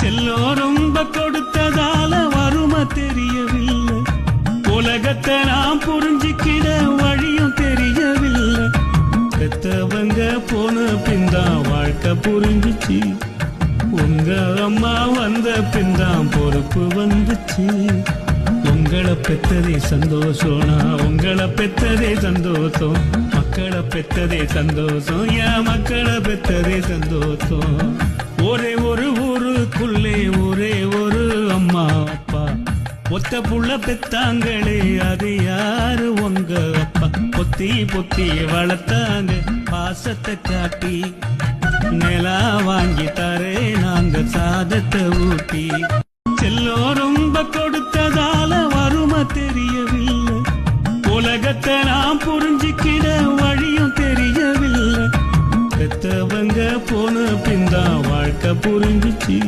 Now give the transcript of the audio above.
செல்லம் ரொம்ப கொடுத்ததால வறுமை தெரியவில்லை. உலகத்தை நாம் புரிஞ்சுக்கிட வழியும் தெரியவில்லை. பெத்தவங்க போன பின்தான் வாழ்க்கை புரிஞ்சுச்சு. உங்க அம்மா வந்த பின்தான் பொறுப்பு வந்துச்சு. உங்களை பெத்ததே சந்தோஷம், உங்களை பெத்ததே சந்தோஷம். மக்களை பெத்ததே சந்தோஷம், என் மக்களை பெத்ததே சந்தோஷம். ஒரே ஒரு ஊருக்குள்ளே ஒரே ஒரு அம்மா அப்பா. ஒத்த புள்ள பெத்தாங்களே அது யாரு உங்க அப்பா. பொத்தி பொத்தி வளர்த்தாங்க பாசத்தை காட்டி. நிலா வாங்கி தரே நாங்க சாதத்தை ஊட்டி. செல்லம் ரொம்ப கொடுத்ததால வறுமை தெரியவில்லை. உலகத்தை நாம் புரிஞ்சுக்கிட வழியும் தெரியவில்லை. பெத்தவங்க போன பின்தான் வாழ்க்கை புரிஞ்சுச்சு.